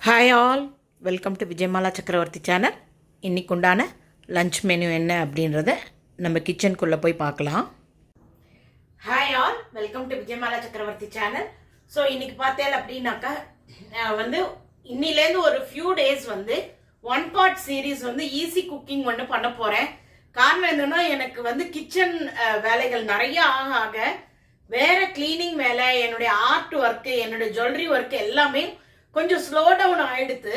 Hi all, welcome to Vijayamala சக்கரவர்த்தி channel. இன்றைக்கு உண்டான லஞ்ச் மெனு என்ன அப்படின்றத நம்ம கிச்சனுக்குள்ளே போய் பார்க்கலாம். Hi all, welcome to Vijayamala சக்கரவர்த்தி சேனல். ஸோ இன்றைக்கி பார்த்தேன் அப்படின்னாக்கா இன்னிலேருந்து ஒரு few days one part series easy cooking பண்ண போகிறேன். காரணம் என்னன்னா, எனக்கு கிச்சன் வேலைகள் நிறைய ஆக வேறு கிளீனிங் வேலை, என்னுடைய ஆர்ட் ஒர்க்கு, என்னுடைய ஜுவல்லரி ஒர்க்கு எல்லாமே கொஞ்சம் ஸ்லோ டவுன் ஆயிடுது.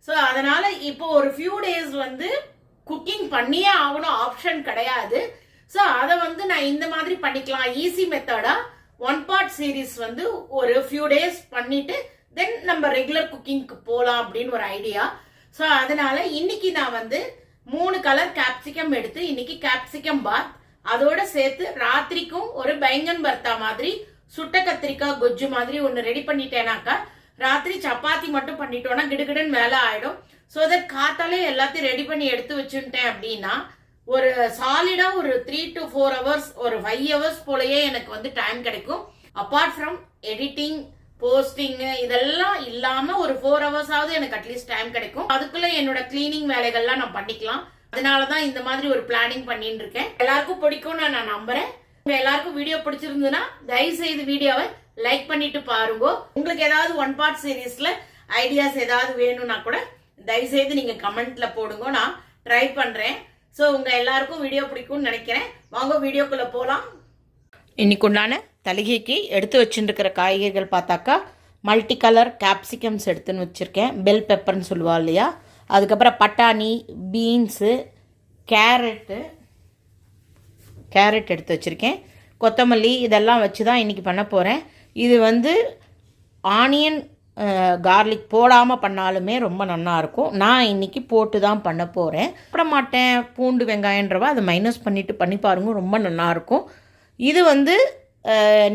ஸோ அதனால இப்போ ஒரு ஃபியூ டேஸ் குக்கிங் பண்ணியே ஆகணும், ஆப்ஷன் கிடையாது. ஸோ அதை நான் இந்த மாதிரி பண்ணிக்கலாம், ஈஸி மெத்தடா ஒன் பார்ட் சீரீஸ் ஒரு ஃபியூ டேஸ் பண்ணிட்டு தென் நம்ம ரெகுலர் குக்கிங்க்கு போகலாம் அப்படின்னு ஒரு ஐடியா. ஸோ அதனால இன்னைக்கு நான் 3 கலர் கேப்சிகம் எடுத்து இன்னைக்கு கேப்சிகம் பாத், அதோட சேர்த்து ராத்திரிக்கும் ஒரு பைங்கன் பர்த்தா மாதிரி சுட்ட கத்திரிக்காய் கொஜ்ஜு மாதிரி ஒன்று ரெடி பண்ணிட்டேனாக்கா ராத்திரி சப்பாத்தி மட்டும் பண்ணிட்டோம்னா கிடுகிடுன்னு வேலை ஆயிடும். ஸோ தட் காத்தாலே எல்லாத்தையும் ரெடி பண்ணி எடுத்து வச்சுட்டேன் அப்படின்னா ஒரு சாலிடா ஒரு 3 to 4 hours, ஒரு 5 hours போலயே எனக்கு டைம் கிடைக்கும். அப்பார்ட் ஃப்ரம் எடிட்டிங், போஸ்டிங் இதெல்லாம் இல்லாம ஒரு 4 hours ஆவது எனக்கு அட்லீஸ்ட் டைம் கிடைக்கும். அதுக்குள்ள என்னோட கிளீனிங் வேலைகள்லாம் நான் பண்ணிக்கலாம். அதனாலதான் இந்த மாதிரி ஒரு பிளானிங் பண்ணிட்டு இருக்கேன். எல்லாருக்கும் பிடிக்கும்னு நான் நம்புறேன். உங்க எல்லாருக்கும் வீடியோ பிடிச்சிருந்ததுன்னா தயவு செய்து வீடியோவை லைக் பண்ணிட்டு பாருங்க. உங்களுக்கு ஏதாவது ஒன் பார்ட் சீரீஸ்ல ஐடியாஸ் ஏதாவது வேணும்னா கூட தயவு செய்து நீங்க கமெண்ட்ல போடுங்க, நான் ட்ரை பண்றேன். ஸோ உங்க எல்லாருக்கும் வீடியோ பிடிக்கும்னு நினைக்கிறேன். வாங்க வீடியோக்குள்ள போலாம். இன்னைக்கு உண்டான தலிகைக்கு எடுத்து வச்சுருக்கிற காய்கறிகள் பார்த்தாக்கா மல்டி கலர் கேப்சிகம்ஸ் எடுத்துன்னு வச்சுருக்கேன். பெல் பெப்பர்னு சொல்லுவா இல்லையா, அதுக்கப்புறம் பட்டாணி, பீன்ஸு, கேரட் எடுத்து வச்சுருக்கேன். கொத்தமல்லி இதெல்லாம் வச்சு தான் இன்றைக்கி பண்ண போகிறேன். இது ஆனியன் கார்லிக் போடாமல் பண்ணாலுமே ரொம்ப நல்லாயிருக்கும். நான் இன்றைக்கி போட்டு தான் பண்ண போகிறேன். சாப்பிட மாட்டேன் பூண்டு வெங்காயன்றவா அதை மைனஸ் பண்ணிவிட்டு பண்ணி பாருங்க, ரொம்ப நல்லாயிருக்கும். இது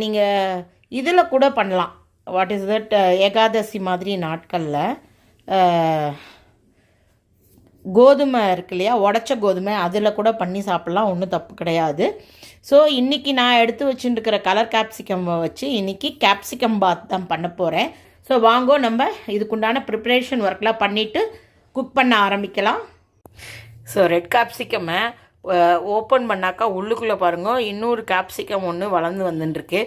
நீங்கள் இதில் கூட பண்ணலாம். வாட் இஸ் தட், ஏகாதசி மாதிரி நாட்களில் கோதுமை இருக்கு இல்லையா, உடச்ச கோதுமை, அதில் கூட பண்ணி சாப்பிட்லாம், ஒன்றும் தப்பு கிடையாது. ஸோ இன்றைக்கி நான் எடுத்து வச்சுருக்கிற கலர் கேப்சிகம் வச்சு இன்றைக்கி கேப்சிகம் பாத் தான் பண்ண போகிறேன். ஸோ வாங்கோ நம்ம இதுக்குண்டான ப்ரிப்ரேஷன் ஒர்க்லாம் பண்ணிவிட்டு குக் பண்ண ஆரம்பிக்கலாம். ஸோ ரெட் கேப்சிகமை ஓப்பன் பண்ணாக்கா உள்ளுக்குள்ளே பாருங்கள் இன்னொரு கேப்சிகம் ஒன்று வளர்ந்து வந்துட்டுருக்கு.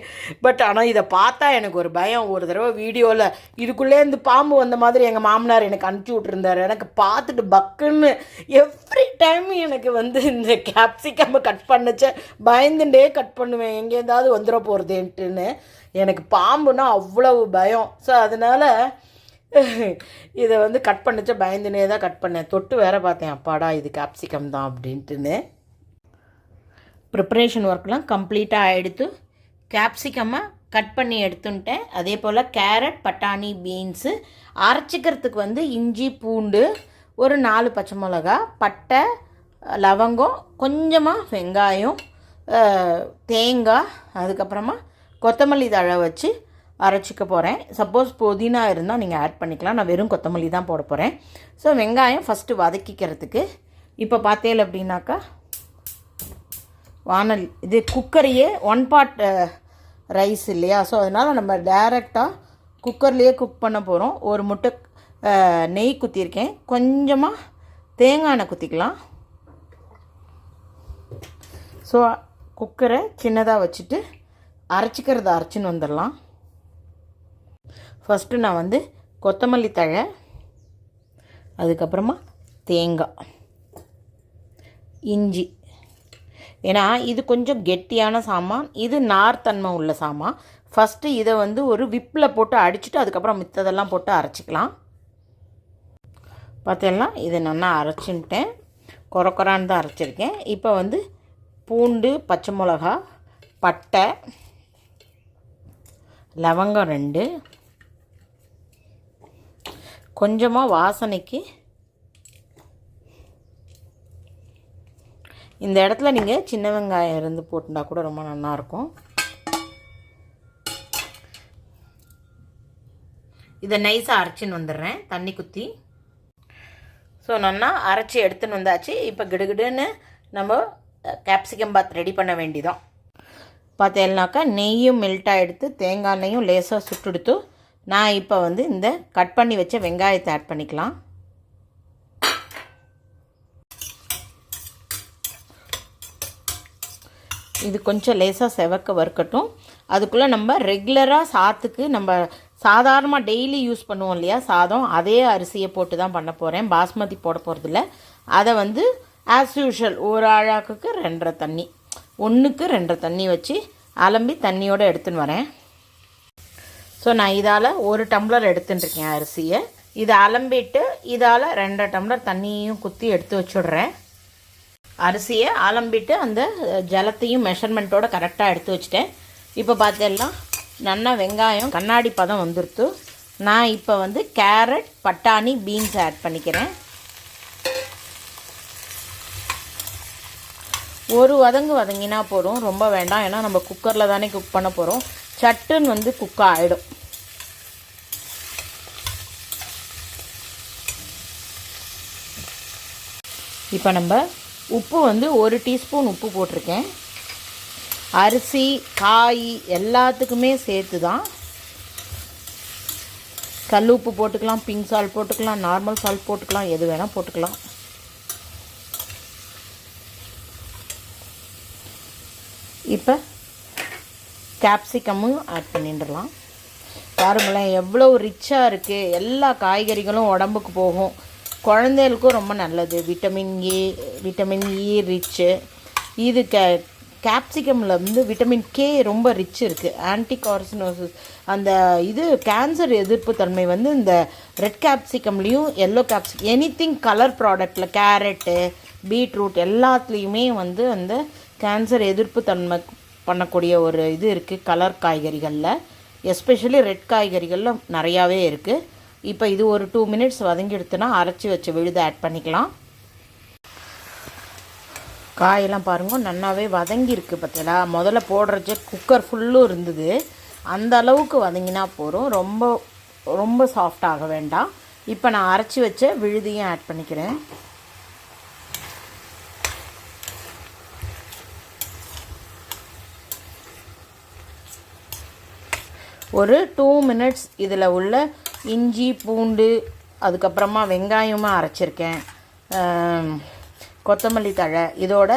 பட் ஆனால் இதை பார்த்தா எனக்கு ஒரு பயம். ஒரு தடவை வீடியோவில் இதுக்குள்ளேருந்து பாம்பு வந்த மாதிரி எங்கள் மாமனார் எனக்கு அனுப்பிச்சி விட்ருந்தார். எனக்கு பார்த்துட்டு பக்குன்னு எவ்ரி டைம் எனக்கு இந்த கேப்சிகம் கட் பண்ணச்ச பயந்துட்டே கட் பண்ணுவேன், எங்கேருந்தாவது வந்துட போகிறதேன்ட்டுன்னு. எனக்கு பாம்புன்னா அவ்வளவு பயம். ஸோ அதனால் இதை கட் பண்ணிச்ச பயந்துனே தான் கட் பண்ணேன். தொட்டு வேற பார்த்தேன், அப்பாடா இது கேப்சிகம் தான் அப்படின்ட்டுன்னு. ப்ரிப்பரேஷன் ஒர்க்லாம் கம்ப்ளீட்டாக ஆகிடுத்து. கேப்சிகம்மை கட் பண்ணி எடுத்துட்டேன். அதே போல் கேரட், பட்டாணி, பீன்ஸு அரைச்சிக்கிறதுக்கு இஞ்சி, பூண்டு, ஒரு 4 பச்சை மிளகா, பட்டை, லவங்கம், கொஞ்சமாக வெங்காயம், தேங்காய், அதுக்கப்புறமா கொத்தமல்லி தழை வச்சு அரைச்சிக்க போகிறேன். சப்போஸ் புதினா இருந்தால் நீங்கள் ஆட் பண்ணிக்கலாம், நான் வெறும் கொத்தமல்லி தான் போட போகிறேன். ஸோ வெங்காயம் ஃபஸ்ட்டு வதக்கிக்கிறதுக்கு இப்போ பார்த்தேன் அப்படின்னாக்கா வானல் இது குக்கரையே ஒன் பார்ட் ரைஸ் இல்லையா, ஸோ அதனால் நம்ம டைரெக்டாக குக்கர்லேயே குக் பண்ண போகிறோம். ஒரு முட்டை நெய் குத்திருக்கேன், கொஞ்சமாக தேங்காய் எண்ணெய் குத்திக்கலாம். ஸோ குக்கரை சின்னதாக வச்சுட்டு அரைச்சின்னு வந்துடலாம். ஃபஸ்ட்டு நான் கொத்தமல்லி தழை, அதுக்கப்புறமா தேங்காய், இஞ்சி. ஏன்னா இது கொஞ்சம் கெட்டியான சாமான், இது நார்த்தன்மை உள்ள சாமான். ஃபஸ்ட்டு இதை ஒரு விப்பில் போட்டு அடிச்சுட்டு அதுக்கப்புறம் மித்ததெல்லாம் போட்டு அரைச்சிக்கலாம். பார்த்தீங்கன்னா இதை நல்லா அரைச்சின்ட்டேன், கொரன்னு தான் அரைச்சிருக்கேன். இப்போ பூண்டு, பச்சை மிளகா, பட்டை, லவங்கம் 2, கொஞ்சமாக வாசனைக்கு இந்த இடத்துல நீங்கள் சின்ன வெங்காயம் இருந்து போட்டுனா கூட ரொம்ப நல்லாயிருக்கும். இதை நைஸாக அரைச்சின்னு வந்துடுறேன் தண்ணி குத்தி. ஸோ நல்லா அரைச்சி எடுத்துன்னு வந்தாச்சு. இப்போ கிடுகிடுன்னு நம்ம கேப்சிகம் பாத் ரெடி பண்ண வேண்டிதான். பார்த்தேன்னாக்கா நெய்யும் மெல்ட்டாக எடுத்து தேங்காய் எண்ணெயும் லேசாக சுட்டெடுத்து நான் இப்போ வந்து இந்த கட் பண்ணி வச்ச வெங்காயத்தை ஆட் பண்ணிக்கலாம். இது கொஞ்சம் லேசாக செவக்க வறுக்கட்டும். அதுக்குள்ளே நம்ம ரெகுலராக சாத்துக்கு நம்ம சாதாரணமாக டெய்லி யூஸ் பண்ணுவோம் இல்லையா சாதம், அதே அரிசியை போட்டு தான் பண்ண போகிறேன். பாஸ்மதி போட போகிறதில்ல. அதை வந்து ஆஸ் யூஷுவல் ஒரு அழாக்குக்கு 2.5 தண்ணி, 1க்கு 2 தண்ணி வச்சு அலம்பி தண்ணியோடு எடுத்துன்னு வரேன். ஸோ நான் இதால் 1 டம்ளர் எடுத்துட்டுருக்கேன் அரிசியை. இதை அலம்பிட்டு இதால் 2 டம்ளர் தண்ணியையும் குத்தி எடுத்து வச்சுடுறேன். அரிசியை அலம்பிட்டு அந்த ஜலத்தையும் மெஷர்மெண்ட்டோடு கரெக்டாக எடுத்து வச்சுட்டேன். இப்போ பார்த்தேன்னா நல்லா வெங்காயம் கண்ணாடி பதம் வந்துடுத்து. நான் இப்போ வந்து கேரட், பட்டாணி, பீன்ஸ் ஆட் பண்ணிக்கிறேன். ஒரு வதங்கினா போதும், ரொம்ப வேண்டாம். ஏன்னா நம்ம குக்கரில் தானே குக் பண்ண போகிறோம். சட்டுன்னு வந்து குக் ஆகிடும். இப்போ நம்ம உப்பு வந்து 1 டீஸ்பூன் உப்பு போட்டிருக்கேன். அரிசி, காய் எல்லாத்துக்குமே சேர்த்து தான். கல் உப்பு போட்டுக்கலாம், பிங்க் சால்ட் போட்டுக்கலாம், நார்மல் சால்ட் போட்டுக்கலாம், எது வேணால் போட்டுக்கலாம். இப்போ கேப்சிகமும் ஆட் பண்ணிடலாம். பாருங்களேன் எவ்வளோ ரிச்சாக இருக்குது. எல்லா காய்கறிகளும் உடம்புக்கு போகும். குழந்தைகளுக்கும் ரொம்ப நல்லது. Vitamin E rich. இது கேப்சிகமில் வந்து விட்டமின் கே ரொம்ப ரிச் இருக்குது. ஆன்டிகார்சினோசிஸ் அந்த இது கேன்சர் எதிர்ப்பு தன்மை வந்து இந்த ரெட் கேப்சிகம்லேயும் எல்லோ எனிதிங் கலர் ப்ராடக்டில் கேரட்டு, பீட்ரூட் எல்லாத்துலேயுமே வந்து அந்த கேன்சர் எதிர்ப்பு தன்மை பண்ணக்கூடிய ஒரு இது இருக்குது கலர் காய்கறிகளில். எஸ்பெஷலி ரெட் காய்கறிகளில் நிறையாவே இருக்குது. இப்போ இது ஒரு 2 மினிட்ஸ் வதங்கி எடுத்துனா அரைச்சி வச்ச விழுதை ஆட் பண்ணிக்கலாம். காயெல்லாம் பாருங்க நல்லாவே வதங்கியிருக்கு. பார்த்தீங்களா, முதல்ல போடுறச்ச குக்கர் ஃபுல்லும் இருந்தது. அந்த அளவுக்கு வதங்கினா போதும், ரொம்ப ரொம்ப சாஃப்டாக வேண்டாம். இப்போ நான் அரைச்சி வச்ச விழுதையும் ஆட் பண்ணிக்கிறேன். ஒரு 2 மினிட்ஸ் இதில் உள்ள இஞ்சி, பூண்டு, அதுக்கப்புறமா வெங்காயமாக அரைச்சிருக்கேன், கொத்தமல்லி தழை, இதோட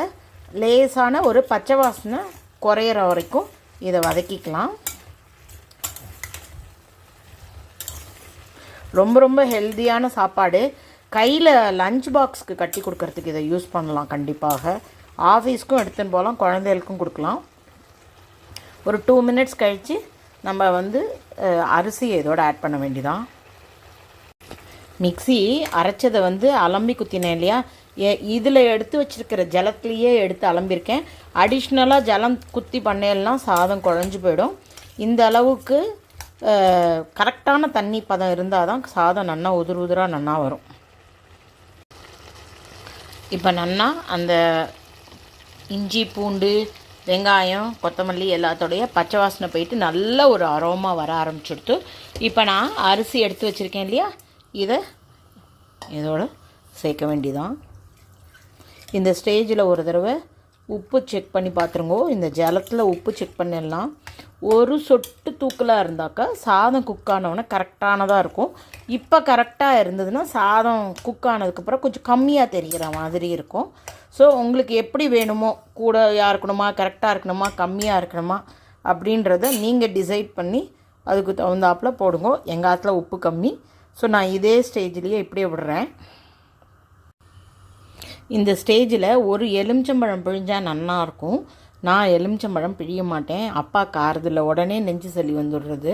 லேசான ஒரு பச்சை வாசனை குறையிற வரைக்கும் இதை வதக்கிக்கலாம். ரொம்ப ரொம்ப ஹெல்த்தியான சாப்பாடு. கையில் லஞ்ச் பாக்ஸுக்கு கட்டி கொடுக்கறதுக்கு இதை யூஸ் பண்ணலாம். கண்டிப்பாக ஆஃபீஸ்க்கும் எடுத்துன்னு போகலாம், குழந்தைகளுக்கும் கொடுக்கலாம். ஒரு 2 மினிட்ஸ் கழித்து நம்ம வந்து அரிசியை இதோடு ஆட் பண்ண வேண்டியதான். மிக்ஸி அரைச்சதை வந்து அலம்பி குத்தினேன் இல்லையா, இதில் எடுத்து வச்சுருக்கிற ஜலத்துலேயே எடுத்து அலம்பியிருக்கேன். அடிஷ்னலாக ஜலம் குத்தி பண்ணேலாம் சாதம் குழஞ்சி போயிடும். இந்த அளவுக்கு கரெக்டான தண்ணி பதம் இருந்தால் தான் சாதம் நல்லா உதிராக நல்லா வரும். இப்போ நல்லா அந்த இஞ்சி, பூண்டு, வெங்காயம், கொத்தமல்லி எல்லாத்தோடைய பச்சை வாசனை போயிட்டு நல்ல ஒரு அரோமா வர ஆரம்பிச்சுடுத்து. இப்போ நான் அரிசி எடுத்து வச்சுருக்கேன் இல்லையா, இதை இதோட சேர்க்க வேண்டியதான். இந்த ஸ்டேஜில் ஒரு தடவை உப்பு செக் பண்ணி பார்த்துருங்கோ. இந்த ஜலத்தில் உப்பு செக் பண்ணிடலாம். ஒரு சொட்டு தூக்கலாக இருந்தாக்கா சாதம் குக் ஆனவுடனே கரெக்டானதாக இருக்கும். இப்போ கரெக்டாக இருந்ததுன்னா சாதம் குக் ஆனதுக்கப்புறம் கொஞ்சம் கம்மியாக தெரிகிற மாதிரி இருக்கும். ஸோ உங்களுக்கு எப்படி வேணுமோ, கூடயாக இருக்கணுமா, கரெக்டாக இருக்கணுமா, கம்மியாக இருக்கணுமா அப்படின்றத நீங்கள் டிசைட் பண்ணி அதுக்கு தகுந்தாப்பில் போடுங்க. எங்கள் ஆற்றுல உப்பு கம்மி. ஸோ நான் இதே ஸ்டேஜ்லேயே இப்படியே விடுறேன். இந்த ஸ்டேஜில் ஒரு எலுமிச்சம்பழம் பிழிஞ்சால் நல்லாயிருக்கும். நான் எலுமிச்சம்பழம் பிழிய மாட்டேன். அப்பா காரதில் உடனே நெஞ்சு சளி வந்துடுறது.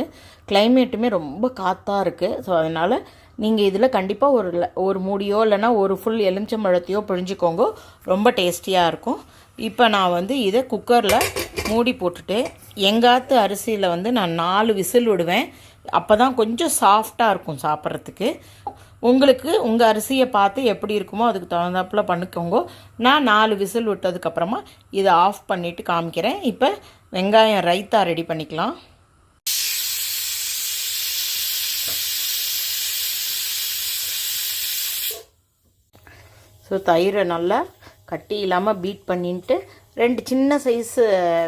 கிளைமேட்டுமே ரொம்ப காற்றாக இருக்குது. ஸோ அதனால் நீங்கள் இதில் கண்டிப்பாக ஒரு மூடியோ இல்லைனா ஒரு ஃபுல் எலுமிச்சம்பழத்தையோ பிழிஞ்சிக்கோங்க. ரொம்ப டேஸ்டியாக இருக்கும். இப்போ நான் வந்து இதை குக்கரில் மூடி போட்டுட்டு எங்காத்து அரிசியில் வந்து நான் 4 விசில் விடுவேன். அப்போ தான் கொஞ்சம் சாஃப்டாக இருக்கும் சாப்பிட்றதுக்கு. உங்களுக்கு உங்கள் அரிசியை பார்த்து எப்படி இருக்குமோ அதுக்கு தகுந்தாப்பில் பண்ணிக்கோங்க. நான் 4 விசில் விட்டதுக்கப்புறமா இதை ஆஃப் பண்ணிவிட்டு காமிக்கிறேன். இப்போ வெங்காயம் ரைத்தா ரெடி பண்ணிக்கலாம். ஸோ தயிரை நல்லா கட்டி இல்லாமல் பீட் பண்ணிட்டு 2 சின்ன சைஸு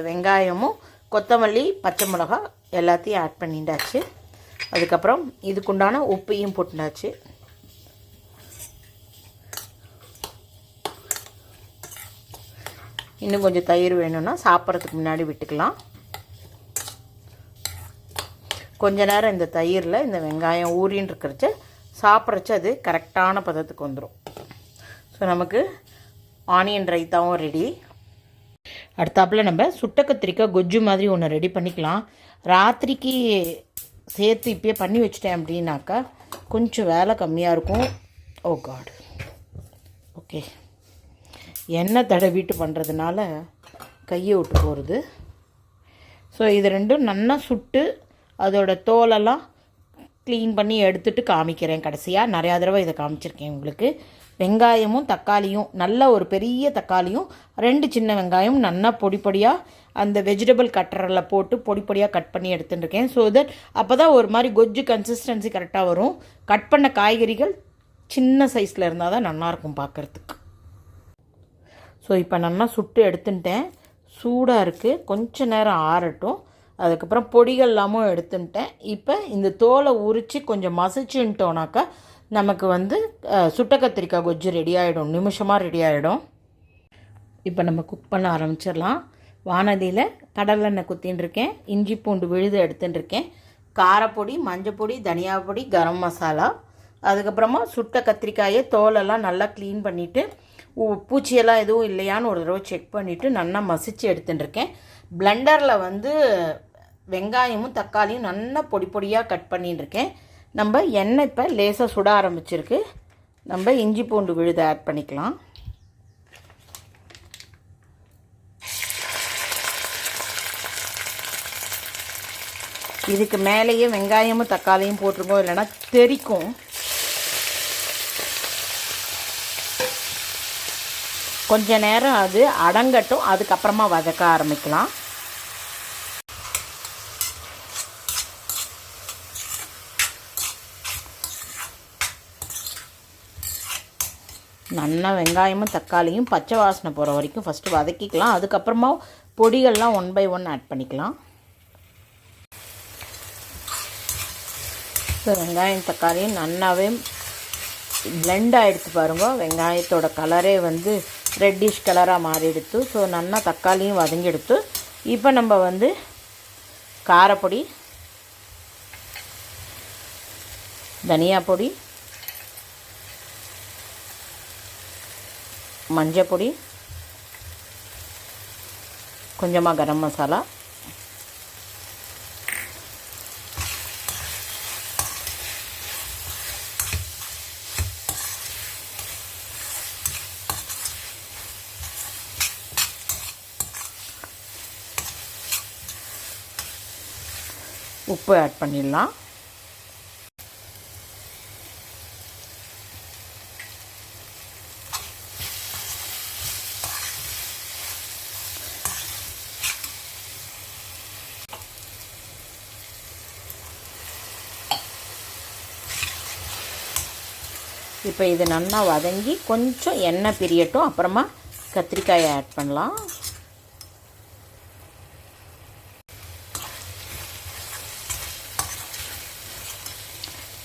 வெங்காயமும் கொத்தமல்லி, பச்சை மிளகா எல்லாத்தையும் ஆட் பண்ணிட்டாச்சு. அதுக்கப்புறம் இதுக்குண்டான உப்பையும் போட்டுனாச்சு. இன்னும் கொஞ்சம் தயிர் வேணும்னா சாப்பிட்றதுக்கு முன்னாடி விட்டுக்கலாம். கொஞ்ச நேரம் இந்த தயிரில் இந்த வெங்காயம் ஊறின்னு இருக்கிறச்ச சாப்பிட்றச்ச அது கரெக்டான பதத்துக்கு வந்துடும். ஸோ நமக்கு ஆனியன் ரைத்தாவும் ரெடி. அடுத்தாப்பில் நம்ம சுட்ட கத்திரிக்காய் கொஜ்ஜு மாதிரி ஒன்று ரெடி பண்ணிக்கலாம். ராத்திரிக்கு சேர்த்து இப்போயே பண்ணி வச்சிட்டேன் அப்படின்னாக்கா கொஞ்சம் வேலை கம்மியாக இருக்கும். ஓ காட், ஓகே. எண்ணெய் தடவிட்டு பண்ணுறதுனால கையை விட்டு போகிறது. ஸோ இது ரெண்டும் நல்லா சுட்டு அதோட தோலெல்லாம் க்ளீன் பண்ணி எடுத்துகிட்டு காமிக்கிறேன். கடைசியாக நிறையா தடவை இதை காமிச்சிருக்கேன் உங்களுக்கு. வெங்காயமும் தக்காளியும், நல்ல ஒரு பெரிய தக்காளியும் 2 சின்ன வெங்காயம் நல்லா பொடி பொடியாக அந்த வெஜிடபிள் கட்டரில் போட்டு பொடி பொடியாக கட் பண்ணி எடுத்துட்டுருக்கேன். ஸோ தட் அப்போ தான் ஒரு மாதிரி கொஜ்ஜு கன்சிஸ்டன்சி கரெக்டாக வரும். கட் பண்ண காய்கறிகள் சின்ன சைஸில் இருந்தால் தான் நல்லாயிருக்கும் பார்க்குறதுக்கு. ஸோ இப்போ நல்லா சுட்டு எடுத்துட்டேன். சூடாக இருக்குது, கொஞ்ச நேரம் ஆறட்டும். அதுக்கப்புறம் பொடிகள் எல்லாமும் எடுத்துட்டேன். இப்போ இந்த தோலை உரித்து கொஞ்சம் மசிச்சுட்டோனாக்கா நமக்கு வந்து சுட்ட கத்திரிக்காய் கொஜ்ஜு ரெடி ஆகிடும். நிமிஷமாக ரெடி ஆகிடும். இப்போ நம்ம குக் பண்ண ஆரம்பிச்சிடலாம். வானலியில் கடலெண்ணெய் குத்தின்னு இருக்கேன். இஞ்சி பூண்டு விழுது எடுத்துன்னு இருக்கேன். காரப்பொடி, மஞ்சப்பொடி, தனியா பொடி, கரம் மசாலா. அதுக்கப்புறமா சுட்ட கத்திரிக்காயை தோலெல்லாம் நல்லா க்ளீன் பண்ணிவிட்டு பூச்சியெல்லாம் எதுவும் இல்லையான்னு ஒரு தடவை செக் பண்ணிவிட்டு நல்லா மசித்து எடுத்துன்னு இருக்கேன். பிளெண்டரில் வந்து வெங்காயமும் தக்காளியும் நல்லா பொடி பொடியாக கட் பண்ணின்னு இருக்கேன். நம்ம எண்ணெய் இப்போ லேசாக சுட ஆரம்பிச்சிருக்கு. நம்ம இஞ்சி பூண்டு விழுதை ஆட் பண்ணிக்கலாம். இதுக்கு மேலேயே வெங்காயமும் தக்காளியும் போட்டிருக்கோம், இல்லைன்னா தெறிக்கும். கொஞ்ச நேரம் அது அடங்கட்டும், அதுக்கப்புறமா வதக்க ஆரம்பிக்கலாம். நல்லா வெங்காயமும் தக்காளியும் பச்சை வாசனை போகிற வரைக்கும் ஃபஸ்ட்டு வதக்கிக்கலாம். அதுக்கப்புறமா பொடிகள்லாம் 1 by 1 ஆட் பண்ணிக்கலாம். ஸோ வெங்காயம் தக்காளியும் நல்லாவே பிளெண்ட் ஆகிடுத்து பாருங்க. வெங்காயத்தோட கலரே வந்து ரெட்டிஷ் கலராக மாறிடுத்து. ஸோ நல்லா தக்காளியும் வதங்கிடுத்து. இப்போ நம்ம வந்து காரப்பொடி, தனியா பொடி, மஞ்சப்பொடி, கொஞ்சமாக கரம் மசாலா, உப்பு ஆட் பண்ணிடலாம். இப்போ இது நல்லா வதங்கி கொஞ்சம் எண்ணெய் பிரியட்டும். அப்புறமா கத்திரிக்காயை ஆட் பண்ணலாம்.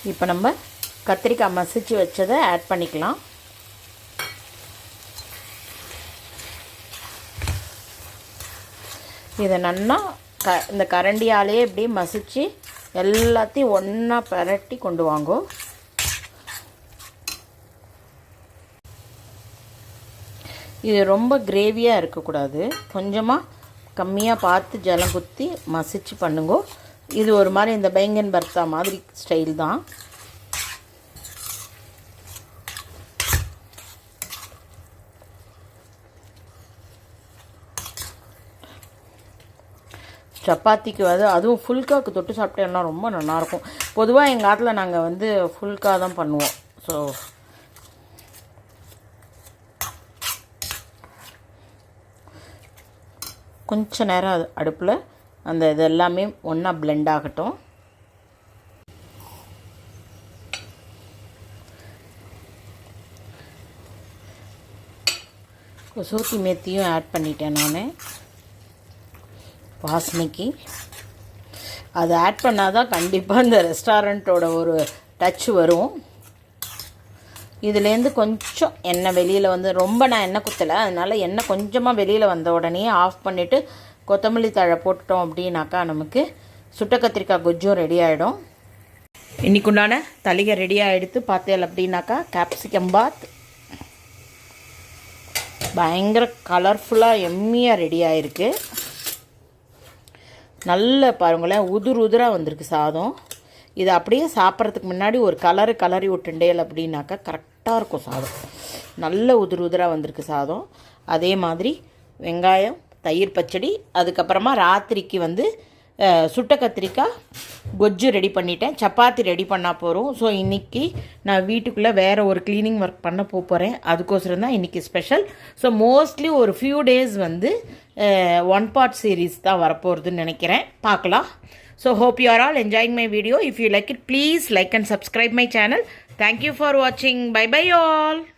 இப்போ நம்ம கத்திரிக்காய் மசிச்சு வச்சதை ஆட் பண்ணிக்கலாம். இதை நல்லா இந்த கரண்டியாலே இப்படி மசிச்சு எல்லாத்தையும் ஒன்றா பிரட்டி கொண்டு வாங்கோ. இது ரொம்ப கிரேவியாக இருக்கக்கூடாது, கொஞ்சமாக கம்மியாக பார்த்து ஜலம் குத்தி மசிச்சு பண்ணுங்கோ. இது ஒரு மாதிரி இந்த பேங்கன் பர்த்தா மாதிரி ஸ்டைல் தான். சப்பாத்திக்கு அதுவும் ஃபுல்காவுக்கு தொட்டு சாப்பிட்டேன்னா ரொம்ப நல்லாயிருக்கும். பொதுவாக எங்கள் ஆத்தில் நாங்கள் வந்து ஃபுல்கா தான் பண்ணுவோம். ஸோ கொஞ்ச நேரம் அது அடுப்பில் அந்த இது எல்லாமே ஒன்றா பிளெண்ட் ஆகட்டும். கசூரி மேத்தியும் ஆட் பண்ணிட்டேன் நான் வாசனைக்கு. அது ஆட் பண்ணால் தான் கண்டிப்பாக இந்த ரெஸ்டாரண்ட்டோட ஒரு டச் வரும். இதுலேருந்து கொஞ்சம் எண்ணெய் வெளியில் வந்து ரொம்ப நான் எண்ணெய் குத்தலை, அதனால் எண்ணெய் கொஞ்சமாக வெளியில் வந்த உடனே ஆஃப் பண்ணிவிட்டு கொத்தமல்லி தழை போட்டுட்டோம் அப்படின்னாக்கா நமக்கு சுட்ட கத்திரிக்காய் கொஜ்ஜும் ரெடி ஆகிடும். இன்றைக்குண்டான தளிகை ரெடியாக எடுத்து பார்த்தேன் அப்படின்னாக்கா கேப்சிகம் பாத் பயங்கர கலர்ஃபுல்லாக எம்மியாக ரெடி ஆகிருக்கு. நல்ல பாருங்களேன், உதிராக வந்திருக்கு சாதம். இது அப்படியே சாப்பிட்றதுக்கு முன்னாடி ஒரு கலரி விட்டுண்டேல் அப்படின்னாக்கா கரெக்டாக இருக்கும் சாதம். நல்ல உதிராக வந்திருக்கு சாதம். அதே மாதிரி வெங்காயம், தயிர் பச்சடி, அதுக்கப்புறமா ராத்திரிக்கு வந்து சுட்ட கத்திரிக்காய் கொஜ்ஜு ரெடி பண்ணிட்டேன். சப்பாத்தி ரெடி பண்ணால் போகிறோம். ஸோ இன்றைக்கி நான் வீட்டுக்குள்ளே வேறு ஒரு க்ளீனிங் ஒர்க் பண்ண போகிறேன். அதுக்கோசரம் தான் இன்றைக்கி ஸ்பெஷல். ஸோ மோஸ்ட்லி ஒரு ஃபியூ டேஸ் வந்து 1 part சீரீஸ் தான் வரப்போகிறதுன்னு நினைக்கிறேன். பார்க்கலாம். So hope you are all enjoying my video. If you like it, please like and subscribe my channel. Thank you for watching. Bye bye all.